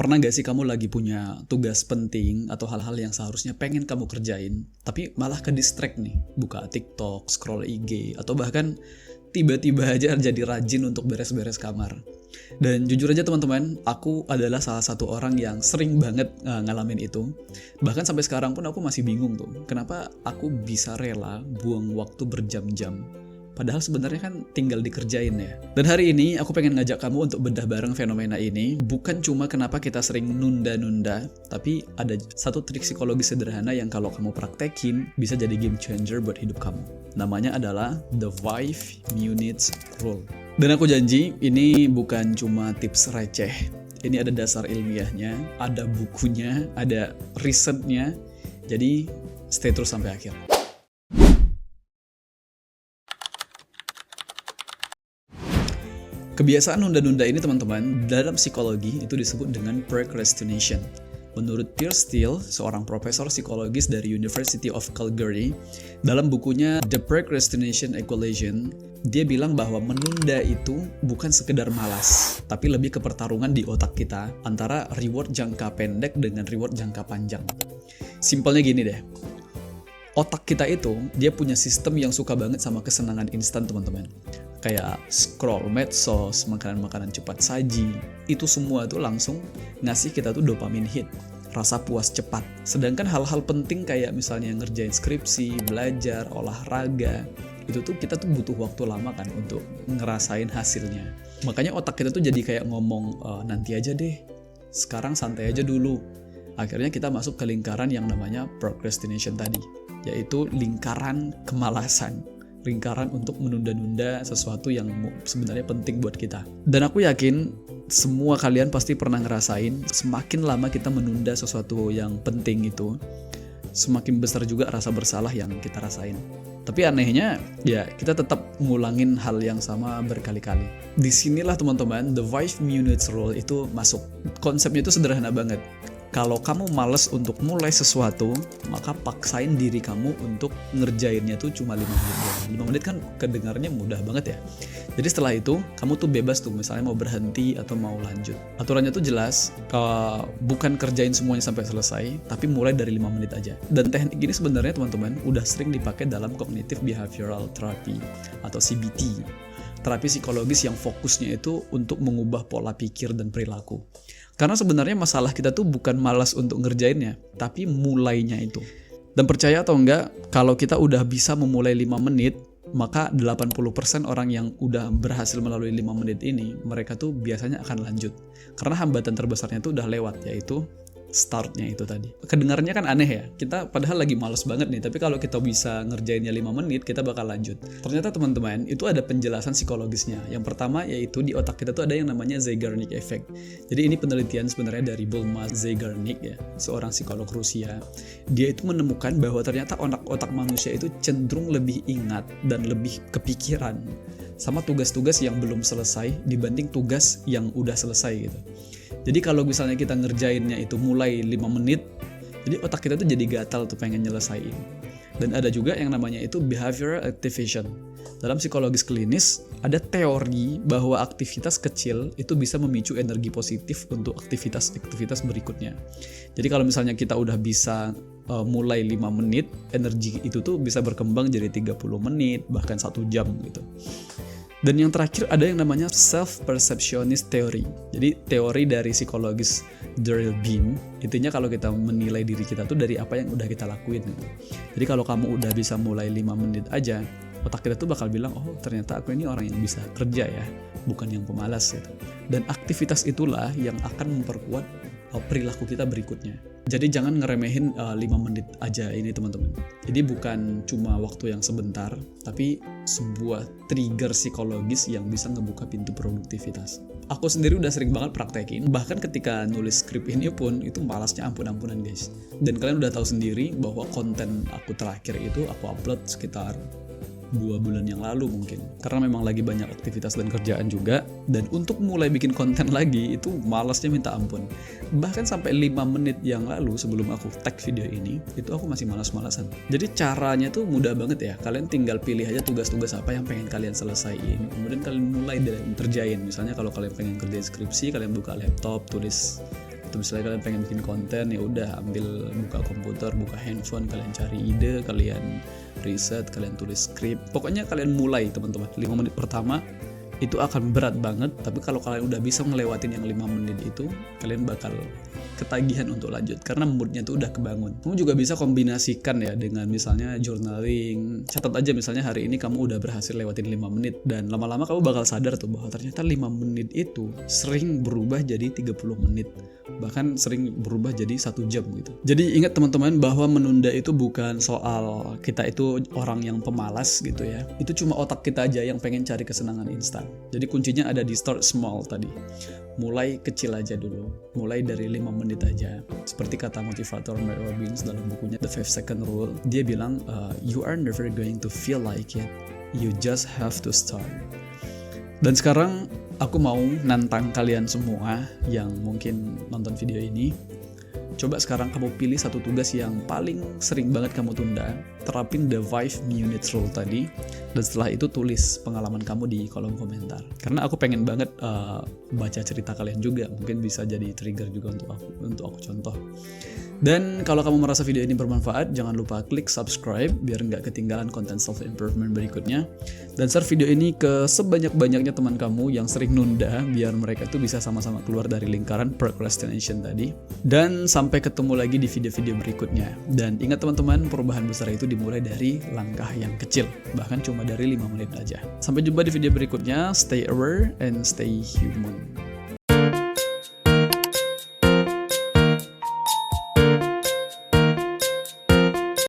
Pernah gak sih kamu lagi punya tugas penting atau hal-hal yang seharusnya pengen kamu kerjain, tapi malah ke distract nih, buka TikTok, scroll IG, atau bahkan tiba-tiba aja jadi rajin untuk beres-beres kamar. Dan jujur aja teman-teman, aku adalah salah satu orang yang sering banget ngalamin itu. Bahkan sampai sekarang pun aku masih bingung tuh, kenapa aku bisa rela buang waktu berjam-jam. Padahal sebenarnya kan tinggal dikerjain ya. Dan hari ini aku pengen ngajak kamu untuk bedah bareng fenomena ini. Bukan cuma kenapa kita sering nunda-nunda, tapi ada satu trik psikologi sederhana yang kalau kamu praktekin bisa jadi game changer buat hidup kamu. Namanya adalah The 5 Minutes Rule. Dan aku janji ini bukan cuma tips receh. Ini ada dasar ilmiahnya, ada bukunya, ada risetnya. Jadi stay terus sampai akhir. Kebiasaan nunda-nunda ini teman-teman, dalam psikologi itu disebut dengan procrastination. Menurut Piers Steel, seorang profesor psikologis dari University of Calgary, dalam bukunya The Procrastination Equation, dia bilang bahwa menunda itu bukan sekedar malas, tapi lebih ke pertarungan di otak kita antara reward jangka pendek dengan reward jangka panjang. Simpelnya gini deh, otak kita itu dia punya sistem yang suka banget sama kesenangan instan teman-teman. Kayak scroll medsos, makanan-makanan cepat saji, itu semua tuh langsung ngasih kita tuh dopamine hit, rasa puas cepat. Sedangkan hal-hal penting kayak misalnya ngerjain skripsi, belajar, olahraga, itu tuh kita tuh butuh waktu lama kan untuk ngerasain hasilnya. Makanya otak kita tuh jadi kayak ngomong, nanti aja deh, sekarang santai aja dulu. Akhirnya kita masuk ke lingkaran yang namanya procrastination tadi, yaitu lingkaran kemalasan. Lingkaran untuk menunda-nunda sesuatu yang sebenarnya penting buat kita. Dan aku yakin semua kalian pasti pernah ngerasain semakin lama kita menunda sesuatu yang penting itu, semakin besar juga rasa bersalah yang kita rasain. Tapi anehnya ya kita tetap ngulangin hal yang sama berkali-kali. Disinilah teman-teman The 5 Minutes Rule itu masuk. Konsepnya itu sederhana banget. Kalau kamu males untuk mulai sesuatu, maka paksain diri kamu untuk ngerjainnya tuh cuma 5 menit doang. 5 menit kan kedengarnya mudah banget ya. Jadi setelah itu, kamu tuh bebas tuh misalnya mau berhenti atau mau lanjut. Aturannya tuh jelas, bukan kerjain semuanya sampai selesai, tapi mulai dari 5 menit aja. Dan teknik ini sebenarnya teman-teman udah sering dipakai dalam Cognitive Behavioral Therapy atau CBT. Terapi psikologis yang fokusnya itu untuk mengubah pola pikir dan perilaku. Karena sebenarnya masalah kita tuh bukan malas untuk ngerjainnya, tapi mulainya itu. Dan percaya atau enggak, kalau kita udah bisa memulai 5 menit, maka 80% orang yang udah berhasil melalui 5 menit ini, mereka tuh biasanya akan lanjut. Karena hambatan terbesarnya tuh udah lewat, yaitu startnya itu tadi. Kedengarannya kan aneh ya, kita padahal lagi males banget nih, tapi kalau kita bisa ngerjainnya 5 menit, kita bakal lanjut. Ternyata teman-teman, itu ada penjelasan psikologisnya. Yang pertama yaitu di otak kita tuh ada yang namanya Zeigarnik Effect. Jadi ini penelitian sebenarnya dari Bulma Zeigarnik ya, seorang psikolog Rusia. Dia itu menemukan bahwa ternyata otak manusia itu cenderung lebih ingat dan lebih kepikiran sama tugas-tugas yang belum selesai dibanding tugas yang udah selesai gitu. Jadi kalau misalnya kita ngerjainnya itu mulai 5 menit, jadi otak kita tuh jadi gatal tuh pengen nyelesain. Dan ada juga yang namanya itu behavioral activation. Dalam psikologis klinis, ada teori bahwa aktivitas kecil itu bisa memicu energi positif untuk aktivitas berikutnya. Jadi kalau misalnya kita udah bisa mulai 5 menit, energi itu tuh bisa berkembang jadi 30 menit, bahkan 1 jam gitu. Dan yang terakhir ada yang namanya self-perceptionist theory. Jadi teori dari psikologis Daryl Beam, intinya kalau kita menilai diri kita tuh dari apa yang udah kita lakuin. Jadi kalau kamu udah bisa mulai 5 menit aja, otak kita tuh bakal bilang, oh ternyata aku ini orang yang bisa kerja ya, bukan yang pemalas gitu. Dan aktivitas itulah yang akan memperkuat perilaku kita berikutnya. Jadi jangan ngeremehin 5 menit aja ini teman-teman. Jadi bukan cuma waktu yang sebentar, tapi sebuah trigger psikologis yang bisa ngebuka pintu produktivitas. Aku sendiri udah sering banget praktekin, bahkan ketika nulis skrip ini pun itu malasnya ampun-ampunan guys. Dan kalian udah tahu sendiri bahwa konten aku terakhir itu aku upload sekitar 2 bulan yang lalu mungkin, karena memang lagi banyak aktivitas dan kerjaan juga. Dan untuk mulai bikin konten lagi itu malasnya minta ampun. Bahkan sampai 5 menit yang lalu sebelum aku tag video ini, itu aku masih malas-malasan. Jadi caranya tuh mudah banget ya, kalian tinggal pilih aja tugas-tugas apa yang pengen kalian selesaiin, kemudian kalian mulai dari kerjain. Misalnya kalau kalian pengen kerjain skripsi, kalian buka laptop, tulis Atau misalnya kalian pengen bikin konten, ya udah ambil buka komputer, buka handphone, kalian cari ide, kalian riset, kalian tulis skrip. Pokoknya kalian mulai teman-teman. 5 menit pertama itu akan berat banget, tapi kalau kalian udah bisa ngelewatin yang 5 menit itu, kalian bakal ketagihan untuk lanjut karena moodnya tuh udah kebangun. Kamu juga bisa kombinasikan ya dengan misalnya journaling. Catat aja misalnya hari ini kamu udah berhasil lewatin 5 menit, dan lama-lama kamu bakal sadar tuh bahwa ternyata 5 menit itu sering berubah jadi 30 menit, bahkan sering berubah jadi 1 jam gitu. Jadi ingat teman-teman bahwa menunda itu bukan soal kita itu orang yang pemalas gitu ya. Itu cuma otak kita aja yang pengen cari kesenangan instan. Jadi kuncinya ada di start small tadi. Mulai kecil aja dulu. Mulai dari 5 menit aja. Seperti kata motivator Mel Robbins dalam bukunya The 5 Second Rule, dia bilang, you are never going to feel like it. You just have to start. Dan sekarang aku mau nantang kalian semua yang mungkin nonton video ini. Coba sekarang kamu pilih satu tugas yang paling sering banget kamu tunda, terapin the 5 minutes rule tadi, dan setelah itu tulis pengalaman kamu di kolom komentar. Karena aku pengen banget baca cerita kalian juga, mungkin bisa jadi trigger juga untuk aku contoh. Dan kalau kamu merasa video ini bermanfaat, jangan lupa klik subscribe biar nggak ketinggalan konten self-improvement berikutnya. Dan share video ini ke sebanyak-banyaknya teman kamu yang sering nunda, biar mereka tuh bisa sama-sama keluar dari lingkaran procrastination tadi. Dan sampai ketemu lagi di video-video berikutnya. Dan ingat teman-teman, perubahan besar itu dimulai dari langkah yang kecil, bahkan cuma dari 5 menit aja. Sampai jumpa di video berikutnya, stay aware and stay human.